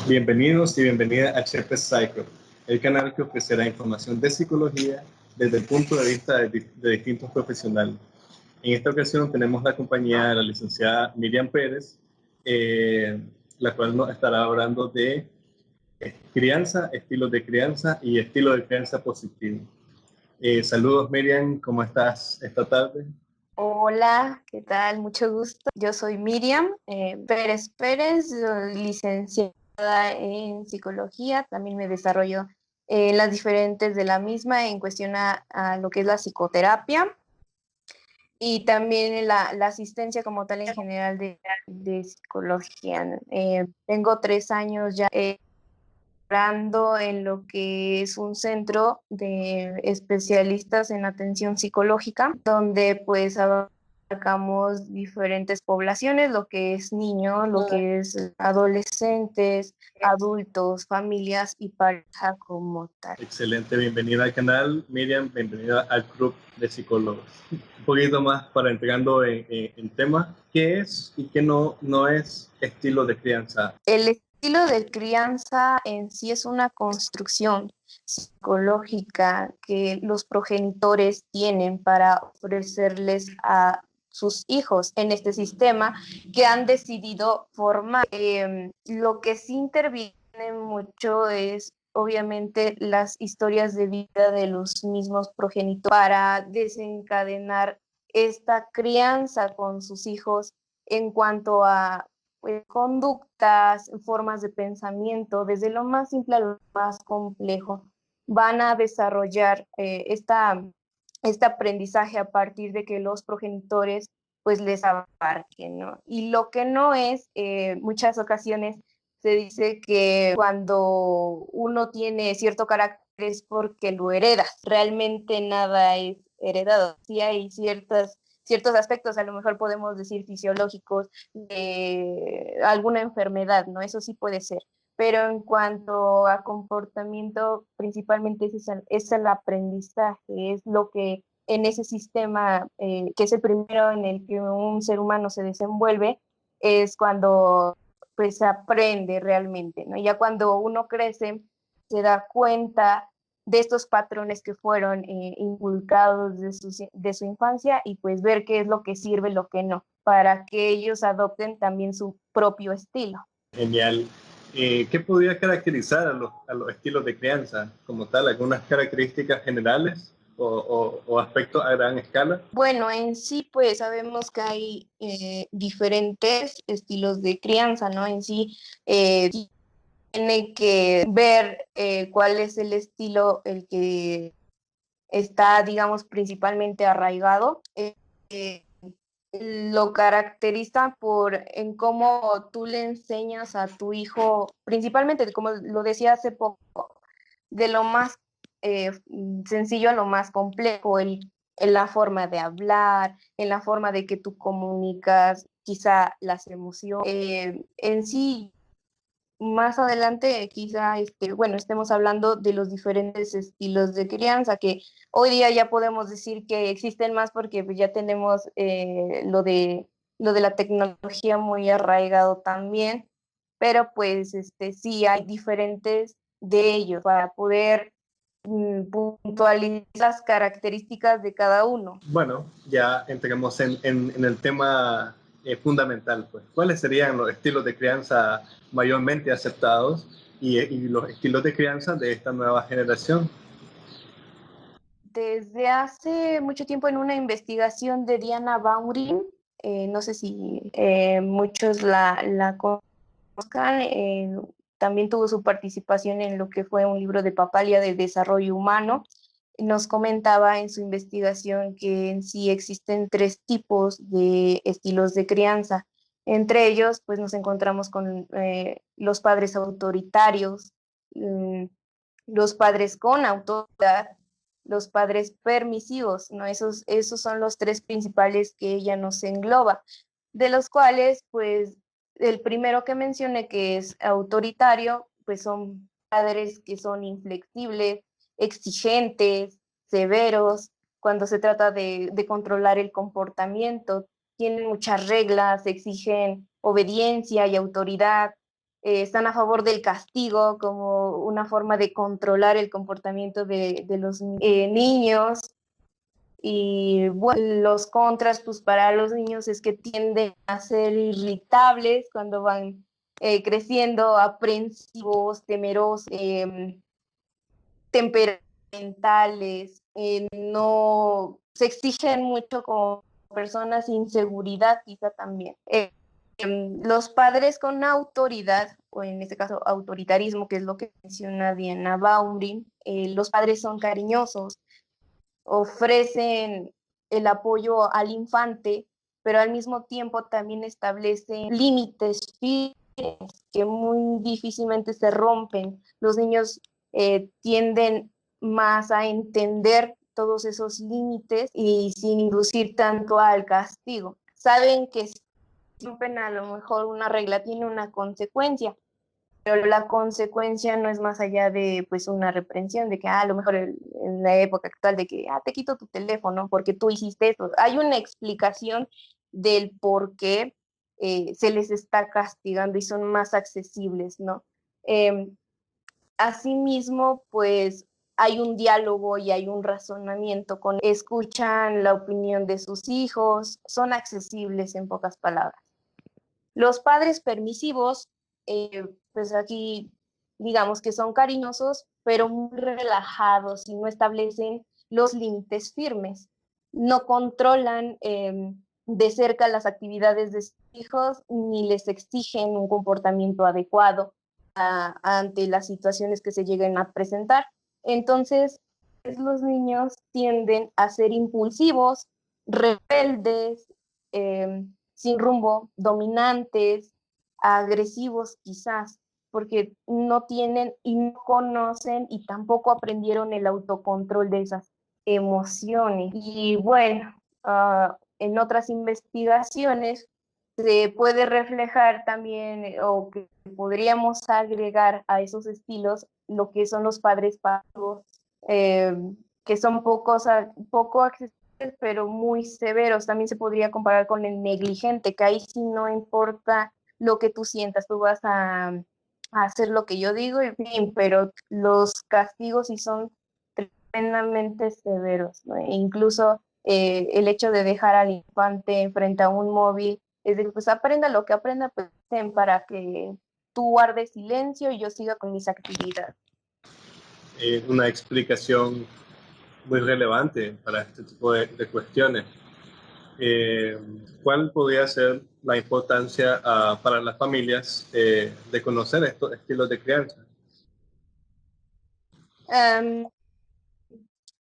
Bienvenidos y bienvenida a Chepe Psycho, el canal que ofrecerá información de psicología desde el punto de vista de distintos profesionales. En esta ocasión tenemos la compañía de la licenciada Miriam Pérez, la cual nos estará hablando de crianza, estilos de crianza y estilo de crianza positivo. Saludos Miriam, ¿cómo estás esta tarde? Hola, ¿qué tal? Mucho gusto. Yo soy Miriam Pérez Pérez, licenciada en psicología. También me desarrollo en las diferentes de la misma en cuestión a lo que es la psicoterapia y también en la asistencia como tal en general de psicología. Tengo 3 años ya en lo que es un centro de especialistas en atención psicológica, donde pues abarcamos diferentes poblaciones, lo que es niños, lo que es adolescentes, adultos, familias y pareja como tal. Excelente, bienvenida al canal, Miriam, bienvenida al club de psicólogos. Un poquito más para entrando en tema, ¿qué es y qué no es estilo de crianza? El estilo de crianza en sí es una construcción psicológica que los progenitores tienen para ofrecerles a sus hijos en este sistema que han decidido formar. Lo que sí interviene mucho es obviamente las historias de vida de los mismos progenitores para desencadenar esta crianza con sus hijos en cuanto a conductas, formas de pensamiento, desde lo más simple a lo más complejo, van a desarrollar este aprendizaje a partir de que los progenitores pues les abarquen, ¿no? Y lo que no es, muchas ocasiones se dice que cuando uno tiene cierto carácter es porque lo heredas, realmente nada es heredado, sí hay ciertos aspectos, a lo mejor podemos decir fisiológicos, de alguna enfermedad, ¿no? Eso sí puede ser. Pero en cuanto a comportamiento, principalmente es el aprendizaje, es lo que en ese sistema, que es el primero en el que un ser humano se desenvuelve, es cuando pues se aprende realmente, ¿no? Ya cuando uno crece, se da cuenta de estos patrones que fueron inculcados de su infancia y pues ver qué es lo que sirve, lo que no, para que ellos adopten también su propio estilo. Genial. ¿Qué podría caracterizar a los estilos de crianza como tal? ¿Algunas características generales o aspectos a gran escala? Bueno, en sí, pues sabemos que hay diferentes estilos de crianza, ¿no? En sí, tiene que ver cuál es el estilo, el que está, digamos, principalmente arraigado. Eh, lo caracteriza por en cómo tú le enseñas a tu hijo, principalmente, como lo decía hace poco, de lo más sencillo a lo más complejo, en la forma de hablar, en la forma de que tú comunicas quizá las emociones. En sí, más adelante quizá bueno, estemos hablando de los diferentes estilos de crianza, que hoy día ya podemos decir que existen más porque pues, ya tenemos lo de la tecnología muy arraigado también, pero pues sí hay diferentes de ellos para poder puntualizar las características de cada uno. Bueno, ya entremos en el tema fundamental, pues. ¿Cuáles serían los estilos de crianza mayormente aceptados y los estilos de crianza de esta nueva generación? Desde hace mucho tiempo en una investigación de Diana Baurin, no sé si muchos la conozcan, también tuvo su participación en lo que fue un libro de Papalia de desarrollo humano. Nos comentaba en su investigación que en sí existen 3 tipos de estilos de crianza. Entre ellos, pues nos encontramos con los padres autoritarios, mm, los padres con autoridad, los padres permisivos, ¿no? Esos son los 3 principales que ella nos engloba, de los cuales, pues, el primero que mencioné, que es autoritario, pues son padres que son inflexibles, exigentes, severos, cuando se trata de controlar el comportamiento, tienen muchas reglas, exigen obediencia y autoridad, están a favor del castigo como una forma de controlar el comportamiento de los niños. Y bueno, los contras, pues para los niños es que tienden a ser irritables cuando van creciendo, aprensivos, temerosos, temperamentales, no se exigen mucho como personas sin seguridad quizá también. Los padres con autoridad, o en este caso autoritarismo, que es lo que menciona Diana Baumrind, los padres son cariñosos, ofrecen el apoyo al infante, pero al mismo tiempo también establecen límites firmes que muy difícilmente se rompen. Los niños tienden más a entender todos esos límites y sin inducir tanto al castigo. Saben que si rompen a lo mejor una regla tiene una consecuencia, pero la consecuencia no es más allá de pues una reprensión, de que a lo mejor en la época actual de que te quito tu teléfono porque tú hiciste eso. Hay una explicación del por qué se les está castigando y son más accesibles, ¿no? Asimismo, pues hay un diálogo y hay un razonamiento escuchan la opinión de sus hijos, son accesibles en pocas palabras. Los padres permisivos, pues aquí digamos que son cariñosos, pero muy relajados y no establecen los límites firmes. No controlan de cerca las actividades de sus hijos ni les exigen un comportamiento adecuado ante las situaciones que se lleguen a presentar. Entonces, los niños tienden a ser impulsivos, rebeldes, sin rumbo, dominantes, agresivos quizás, porque no tienen y no conocen y tampoco aprendieron el autocontrol de esas emociones. Y bueno, en otras investigaciones se puede reflejar también o que podríamos agregar a esos estilos lo que son los padres pasivos, que son poco accesibles pero muy severos. También se podría comparar con el negligente, que ahí sí no importa lo que tú sientas, tú vas a hacer lo que yo digo, en fin, pero los castigos sí son tremendamente severos, ¿no? E incluso el hecho de dejar al infante frente a un móvil, es de que pues aprenda lo que aprenda, pues para que tú guardes silencio y yo siga con mis actividades. Una explicación muy relevante para este tipo de cuestiones. ¿Cuál podría ser la importancia para las familias de conocer estos estilos de crianza?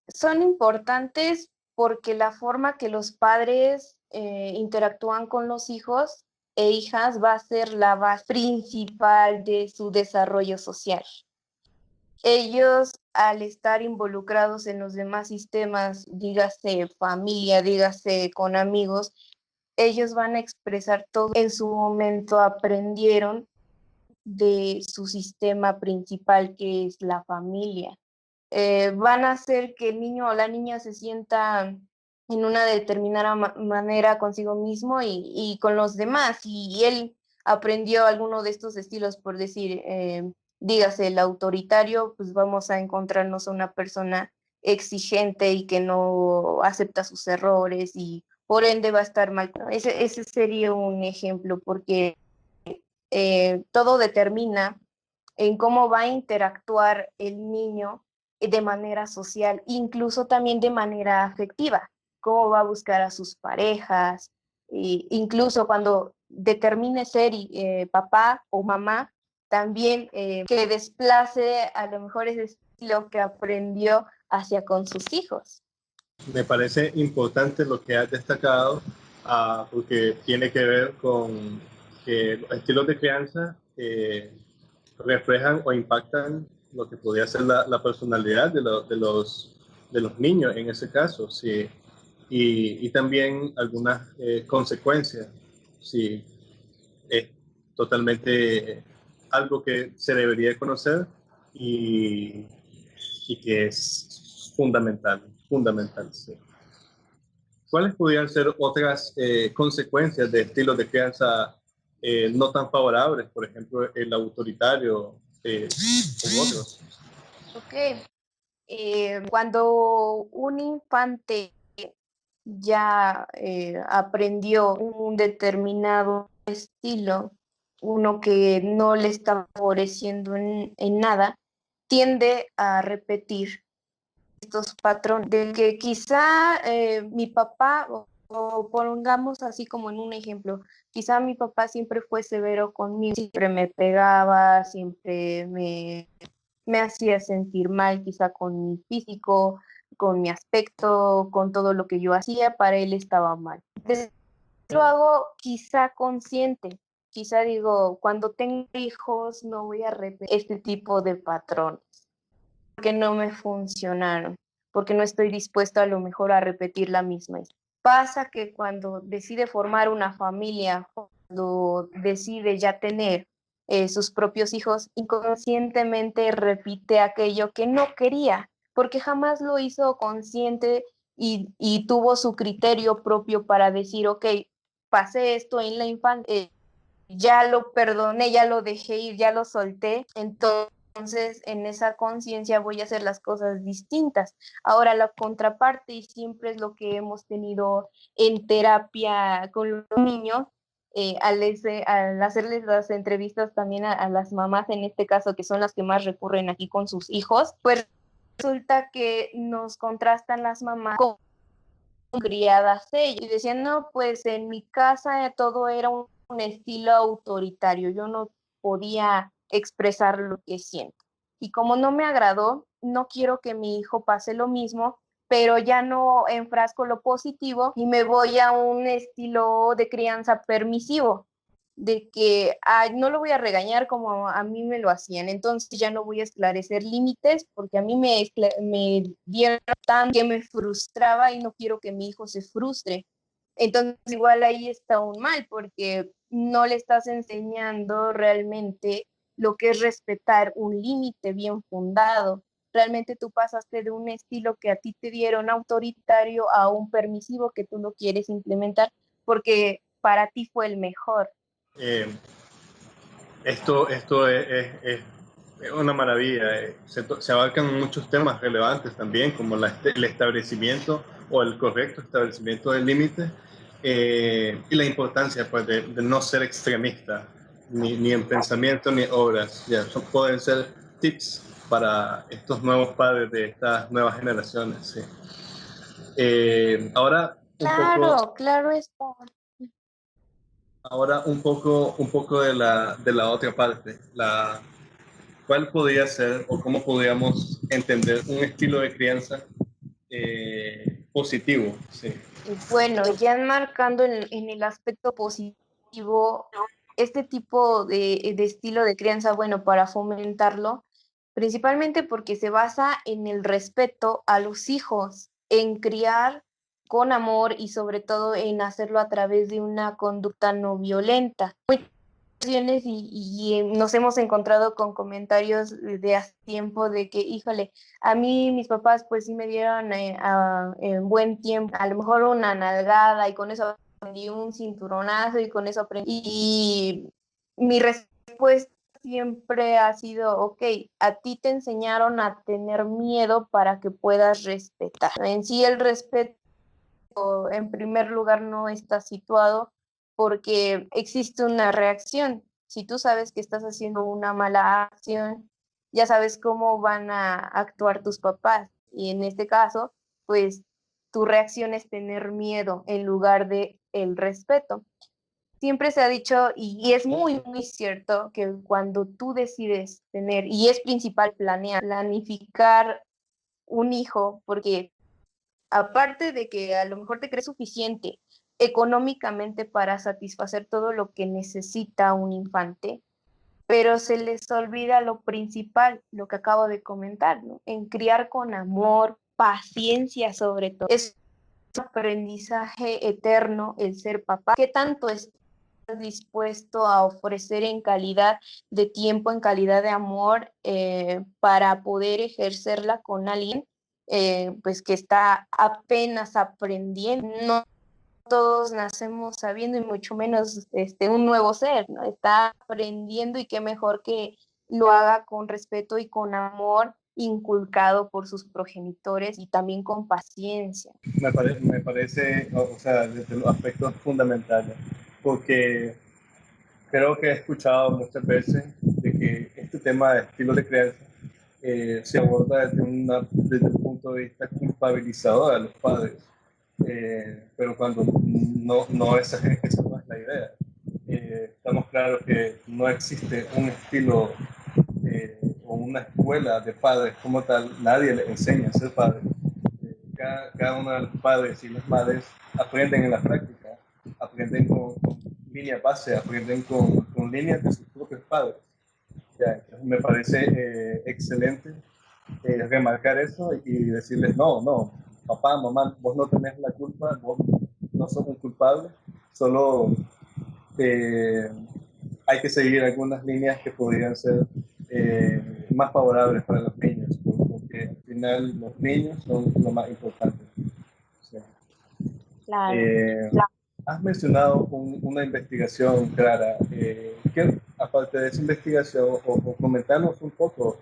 Son importantes porque la forma que los padres interactúan con los hijos e hijas va a ser la base principal de su desarrollo social. Ellos, al estar involucrados en los demás sistemas, dígase familia, dígase con amigos, ellos van a expresar todo en su momento aprendieron de su sistema principal, que es la familia. Van a hacer que el niño o la niña se sienta en una determinada manera consigo mismo y con los demás. Y él aprendió alguno de estos estilos, por decir, dígase, el autoritario, pues vamos a encontrarnos a una persona exigente y que no acepta sus errores y por ende va a estar mal. Ese sería un ejemplo, porque todo determina en cómo va a interactuar el niño de manera social, incluso también de manera afectiva, cómo va a buscar a sus parejas, e incluso cuando determine ser papá o mamá, también que desplace a lo mejor ese estilo que aprendió hacia con sus hijos. Me parece importante lo que has destacado, porque tiene que ver con que los estilos de crianza reflejan o impactan lo que podría ser la personalidad de los niños en ese caso, sí. Y también algunas consecuencias, sí. Es totalmente algo que se debería conocer y, y que es fundamental, fundamental, sí. ¿Cuáles podrían ser otras consecuencias de estilos de crianza no tan favorables, por ejemplo, el autoritario u otros. Ok. Cuando un infante ya aprendió un determinado estilo, uno que no le está favoreciendo en nada, tiende a repetir estos patrones de que quizá mi papá, o pongamos así como en un ejemplo, quizá mi papá siempre fue severo conmigo, siempre me pegaba, siempre me hacía sentir mal, quizá con mi físico, con mi aspecto, con todo lo que yo hacía, para él estaba mal. Entonces, lo hago quizá consciente, quizá digo, cuando tenga hijos no voy a repetir este tipo de patrones, porque no me funcionaron, porque no estoy dispuesto a lo mejor a repetir la misma historia. Pasa que cuando decide formar una familia, cuando decide ya tener sus propios hijos, inconscientemente repite aquello que no quería, porque jamás lo hizo consciente y tuvo su criterio propio para decir, ok, pasé esto en la infancia, ya lo perdoné, ya lo dejé ir, ya lo solté, entonces en esa conciencia voy a hacer las cosas distintas. Ahora la contraparte, y siempre es lo que hemos tenido en terapia con los niños, al hacerles las entrevistas también a las mamás, en este caso, que son las que más recurren aquí con sus hijos, pues resulta que nos contrastan las mamás con criadas ellas y decían, no, pues en mi casa todo era un estilo autoritario, yo no podía expresar lo que siento. Y como no me agradó, no quiero que mi hijo pase lo mismo, pero ya no enfrasco lo positivo y me voy a un estilo de crianza permisivo, de que no lo voy a regañar como a mí me lo hacían, entonces ya no voy a esclarecer límites porque a mí me dieron tan que me frustraba y no quiero que mi hijo se frustre. Entonces igual ahí está un mal porque no le estás enseñando realmente lo que es respetar un límite bien fundado. Realmente tú pasaste de un estilo que a ti te dieron autoritario a un permisivo que tú lo quieres implementar porque para ti fue el mejor. Eh, esto es una maravilla. Se abarcan muchos temas relevantes también, como el establecimiento o el correcto establecimiento del límite y la importancia pues, de no ser extremista, ni en pensamiento ni obras. Pueden ser tips para estos nuevos padres de estas nuevas generaciones. Sí. Ahora, Claro, claro está. un poco de la otra parte. ¿Cuál podría ser o cómo podríamos entender un estilo de crianza positivo? Sí. Bueno, ya enmarcando en el aspecto positivo, este tipo de estilo de crianza, bueno, para fomentarlo, principalmente porque se basa en el respeto a los hijos, en criar con amor y sobre todo en hacerlo a través de una conducta no violenta. Y nos hemos encontrado con comentarios de hace tiempo de que, híjole, a mí mis papás pues sí me dieron en buen tiempo, a lo mejor una nalgada y con eso aprendí un cinturonazo y con eso aprendí. Y mi respuesta siempre ha sido, ok, a ti te enseñaron a tener miedo para que puedas respetar. En sí el respeto en primer lugar no está situado porque existe una reacción. Si tú sabes que estás haciendo una mala acción, ya sabes cómo van a actuar tus papás. Y en este caso, pues tu reacción es tener miedo en lugar de el respeto. Siempre se ha dicho, y es muy, muy cierto, que cuando tú decides tener, y es principal planificar un hijo, porque aparte de que a lo mejor te crees suficiente económicamente para satisfacer todo lo que necesita un infante, pero se les olvida lo principal, lo que acabo de comentar, ¿no? En criar con amor, paciencia sobre todo. Es un aprendizaje eterno el ser papá. ¿Qué tanto estás dispuesto a ofrecer en calidad de tiempo, en calidad de amor, para poder ejercerla con alguien pues que está apenas aprendiendo? No todos nacemos sabiendo y mucho menos un nuevo ser, ¿no? Está aprendiendo y qué mejor que lo haga con respeto y con amor inculcado por sus progenitores y también con paciencia. Me parece, o sea, desde los aspectos fundamentales, porque creo que he escuchado muchas veces de que este tema de estilo de crianza se aborda desde un punto de vista culpabilizador a los padres, pero cuando no esa no es la idea. Estamos claros que no existe un estilo o una escuela de padres como tal, nadie les enseña a ser padres. Cada uno de los padres y las madres aprenden en la práctica, aprenden con línea base, aprenden con líneas de sus propios padres. Ya, entonces me parece excelente remarcar eso y decirles, no, papá, mamá, vos no tenés la culpa, vos no sos un culpable, solo eh, hay que seguir algunas líneas que podrían ser más favorables para los niños, porque al final los niños son lo más importante. O sea, Claro. eh, has mencionado una investigación, Clara. Aparte de esa investigación, o comentarnos un poco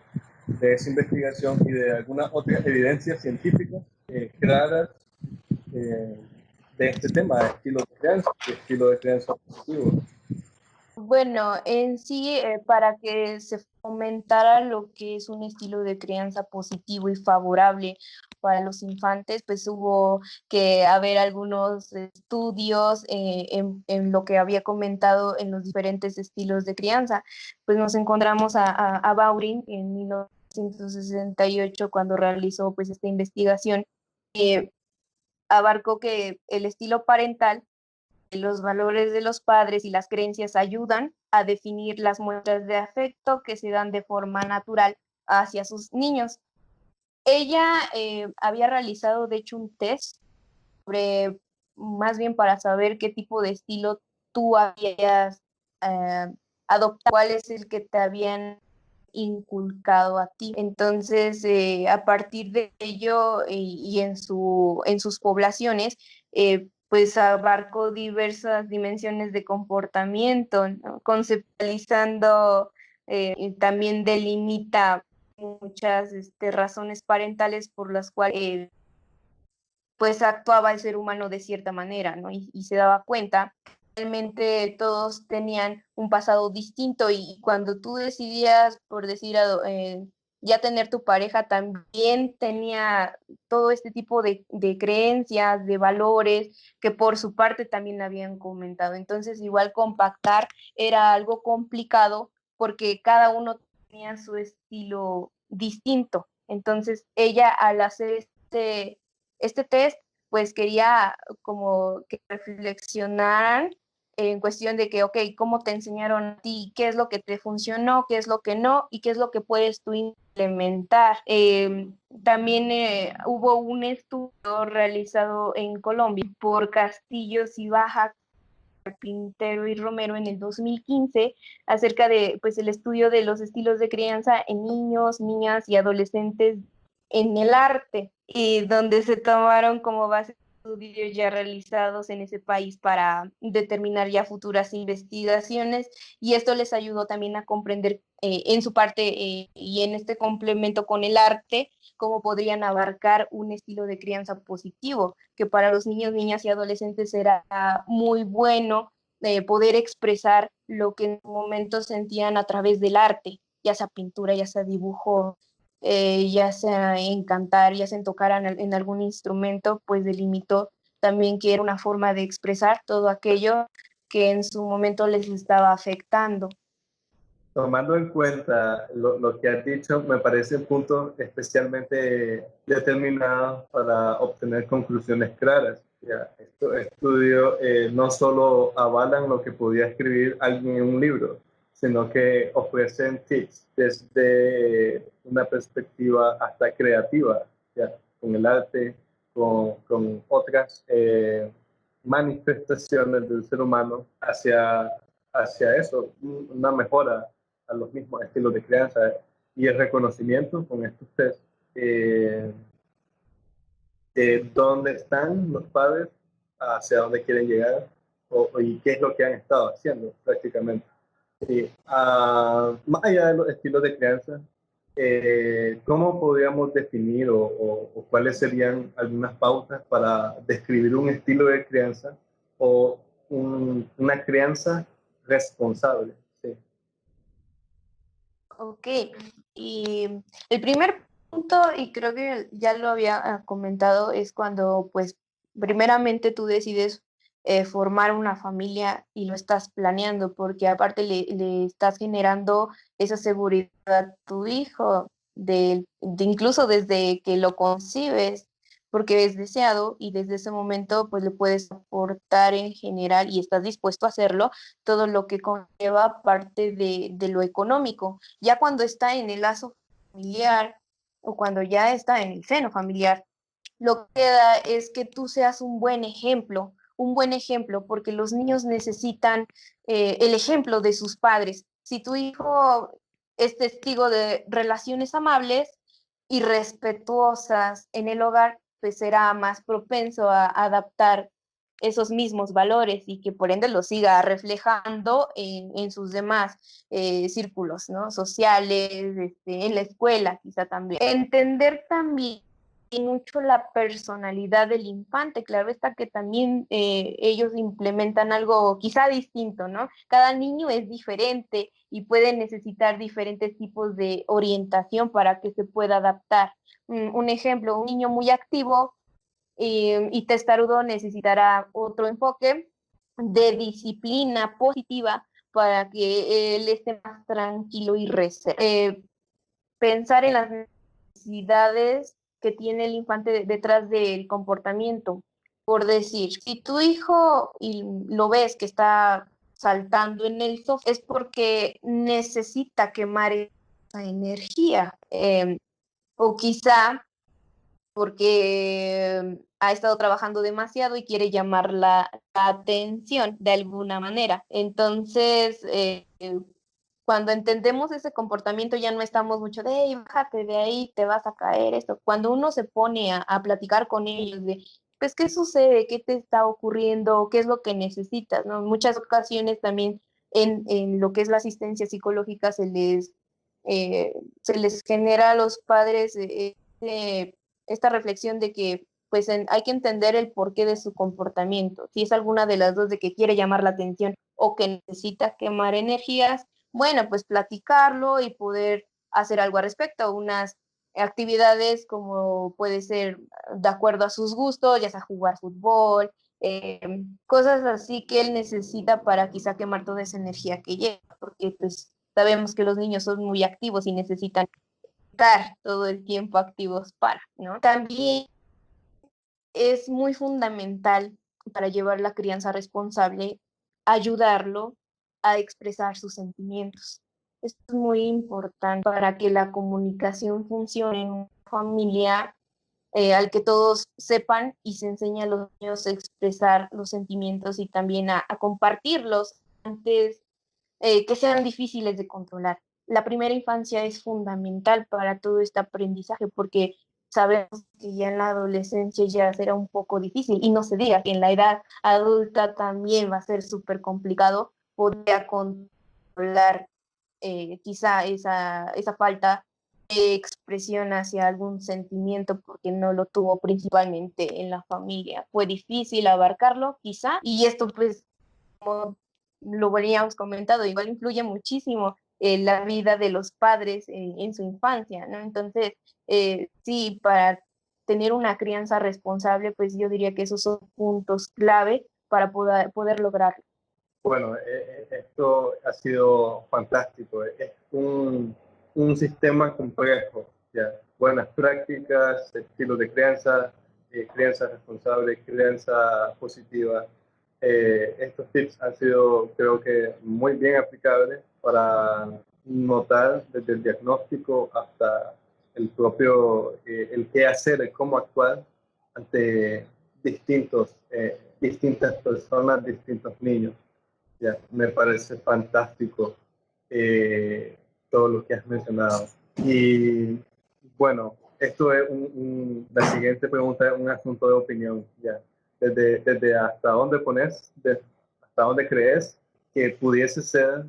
de esa investigación y de algunas otras evidencias científicas claras eh, de este tema de estilo de crianza positivo. Bueno, en sí, para que se fomentara lo que es un estilo de crianza positivo y favorable para los infantes, pues hubo que haber algunos estudios en lo que había comentado en los diferentes estilos de crianza. Pues nos encontramos a Bowring en 1968 cuando realizó pues esta investigación. Abarcó que el estilo parental, los valores de los padres y las creencias ayudan a definir las muestras de afecto que se dan de forma natural hacia sus niños. Ella había realizado, de hecho, un test sobre, más bien para saber qué tipo de estilo tú habías adoptado, cuál es el que te habían inculcado a ti. Entonces, a partir de ello y en sus poblaciones, pues abarcó diversas dimensiones de comportamiento, ¿no? Conceptualizando y también delimita muchas razones parentales por las cuales pues actuaba el ser humano de cierta manera, ¿no? Y se daba cuenta realmente todos tenían un pasado distinto y cuando tú decidías, por decir, ya tener tu pareja, también tenía todo este tipo de creencias, de valores que por su parte también habían comentado. Entonces, igual compactar era algo complicado porque cada uno tenía su estilo distinto. Entonces, ella al hacer este test, pues quería como que reflexionaran en cuestión de que, ok, ¿cómo te enseñaron a ti? ¿Qué es lo que te funcionó? ¿Qué es lo que no? ¿Y qué es lo que puedes tú implementar? También hubo un estudio realizado en Colombia por Castillos y Baja, Pintero y Romero en el 2015 acerca de pues el estudio de los estilos de crianza en niños, niñas y adolescentes en el arte, y donde se tomaron como base estudios ya realizados en ese país para determinar ya futuras investigaciones, y esto les ayudó también a comprender en su parte y en este complemento con el arte cómo podrían abarcar un estilo de crianza positivo, que para los niños, niñas y adolescentes era muy bueno poder expresar lo que en su momento sentían a través del arte, ya sea pintura, ya sea dibujo, ya sea en cantar, ya sea en tocar en algún instrumento, pues delimitó también que era una forma de expresar todo aquello que en su momento les estaba afectando. Tomando en cuenta lo que has dicho, me parece punto especialmente determinado para obtener conclusiones claras. Ya, estos estudios no solo avalan lo que podía escribir alguien en un libro, sino que ofrecen tips desde una perspectiva hasta creativa, ya, con el arte, con otras manifestaciones del ser humano hacia eso, una mejora a los mismos estilos de crianza y el reconocimiento con estos test de dónde están los padres hacia dónde quieren llegar y qué es lo que han estado haciendo prácticamente. Sí. Más allá de los estilos de crianza, ¿cómo podríamos definir o cuáles serían algunas pautas para describir un estilo de crianza o una crianza responsable? Sí. Ok, y el primer punto, y creo que ya lo había comentado, es cuando pues primeramente tú decides formar una familia y lo estás planeando, porque aparte le estás generando esa seguridad a tu hijo, incluso desde que lo concibes, porque es deseado y desde ese momento pues le puedes aportar en general y estás dispuesto a hacerlo todo lo que conlleva parte de lo económico. Ya cuando está en el lazo familiar o cuando ya está en el seno familiar, lo que queda es que tú seas un buen ejemplo, porque los niños necesitan el ejemplo de sus padres. Si tu hijo es testigo de relaciones amables y respetuosas en el hogar, pues será más propenso a adaptar esos mismos valores y que por ende lo siga reflejando en sus demás círculos, ¿no? Sociales, en la escuela quizá también. Entender también mucho la personalidad del infante, claro está que también ellos implementan algo quizá distinto, ¿no? Cada niño es diferente y puede necesitar diferentes tipos de orientación para que se pueda adaptar. Un ejemplo, un niño muy activo y testarudo necesitará otro enfoque de disciplina positiva para que él esté más tranquilo y reservado. Pensar en las necesidades que tiene el infante detrás del comportamiento. Por decir, si tu hijo y lo ves que está saltando en el sofá, es porque necesita quemar esa energía. O quizá porque ha estado trabajando demasiado y quiere llamar la atención de alguna manera. Entonces, cuando entendemos ese comportamiento ya no estamos mucho de, hey, bájate de ahí, te vas a caer, esto. Cuando uno se pone a platicar con ellos de, pues, ¿qué sucede? ¿Qué te está ocurriendo? ¿Qué es lo que necesitas? ¿No? En muchas ocasiones también en lo que es la asistencia psicológica se les genera a los padres esta reflexión de que pues hay que entender el porqué de su comportamiento. Si es alguna de las dos de que quiere llamar la atención o que necesita quemar energías, bueno, pues platicarlo y poder hacer algo al respecto, unas actividades como puede ser de acuerdo a sus gustos, ya sea jugar fútbol, eh, cosas así que él necesita para quizá quemar toda esa energía que llega, porque pues sabemos que los niños son muy activos y necesitan estar todo el tiempo activos para, ¿no? También es muy fundamental para llevar la crianza responsable ayudarlo a expresar sus sentimientos. Esto es muy importante para que la comunicación funcione en una familia al que todos sepan y se enseña a los niños a expresar los sentimientos y también a compartirlos antes que sean difíciles de controlar. La primera infancia es fundamental para todo este aprendizaje porque sabemos que ya en la adolescencia ya será un poco difícil y no se diga que en la edad adulta también va a ser súper complicado poder controlar quizá esa falta de expresión hacia algún sentimiento porque no lo tuvo principalmente en la familia. Fue difícil abarcarlo quizá y esto pues como lo habíamos comentado, igual influye muchísimo la vida de los padres en su infancia, ¿no? Entonces, sí, para tener una crianza responsable, pues yo diría que esos son puntos clave para poder lograrlo. Bueno, esto ha sido fantástico. Es un sistema complejo, ¿ya? Buenas prácticas, estilos de crianza, crianza responsable, crianza positiva. Estos tips han sido, creo que, muy bien aplicables para notar desde el diagnóstico hasta el propio, el qué hacer, el cómo actuar ante distintas personas, distintos niños. Ya, me parece fantástico eh, todo lo que has mencionado. Y bueno, esto es la siguiente pregunta es un asunto de opinión. Ya. desde hasta dónde hasta dónde crees que pudiese ser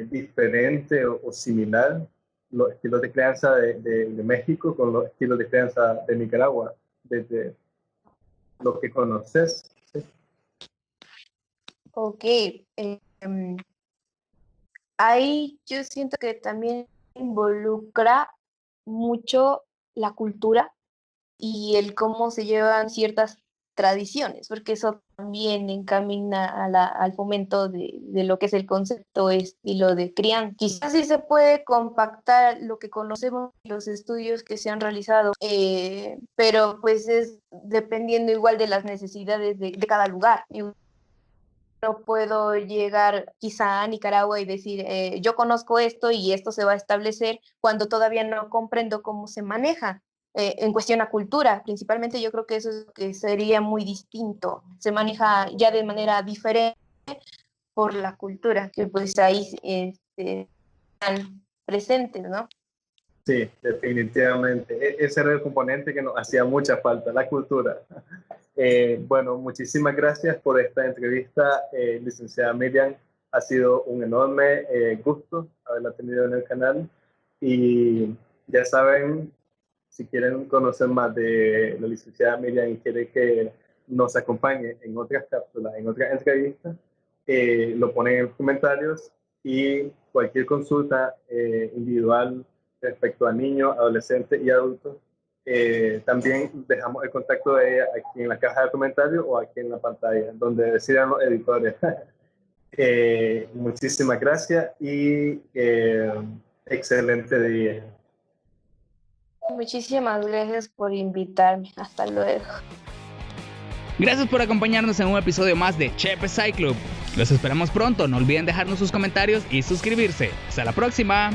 diferente o similar los estilos de crianza de México con los estilos de crianza de Nicaragua, desde lo que conoces. ¿Sí? Ok, ahí yo siento que también involucra mucho la cultura y el cómo se llevan ciertas tradiciones, porque eso también encamina al fomento de lo que es el concepto estilo de crianza. Quizás sí se puede compactar lo que conocemos, los estudios que se han realizado, pero pues es dependiendo igual de las necesidades de cada lugar. No puedo llegar quizá a Nicaragua y decir, yo conozco esto y esto se va a establecer cuando todavía no comprendo cómo se maneja. En cuestión a cultura, principalmente yo creo que eso es lo que sería muy distinto. Se maneja ya de manera diferente por la cultura, que pues ahí están presentes, ¿no? Sí, definitivamente. Ese era el componente que nos hacía mucha falta, la cultura. Bueno, muchísimas gracias por esta entrevista, licenciada Miriam. Ha sido un enorme gusto haberla tenido en el canal. Y ya saben, si quieren conocer más de la licenciada Miriam y quieren que nos acompañe en otras cápsulas, en otras entrevistas, lo ponen en los comentarios y cualquier consulta individual respecto a niños, adolescentes y adultos, también dejamos el contacto de ella aquí en la caja de comentarios o aquí en la pantalla, donde decidan los editores. Muchísimas gracias y excelente día. Muchísimas gracias por invitarme. Hasta luego. Gracias por acompañarnos en un episodio más de Chepe Sci Club. Los esperamos pronto. No olviden dejarnos sus comentarios y suscribirse. Hasta la próxima.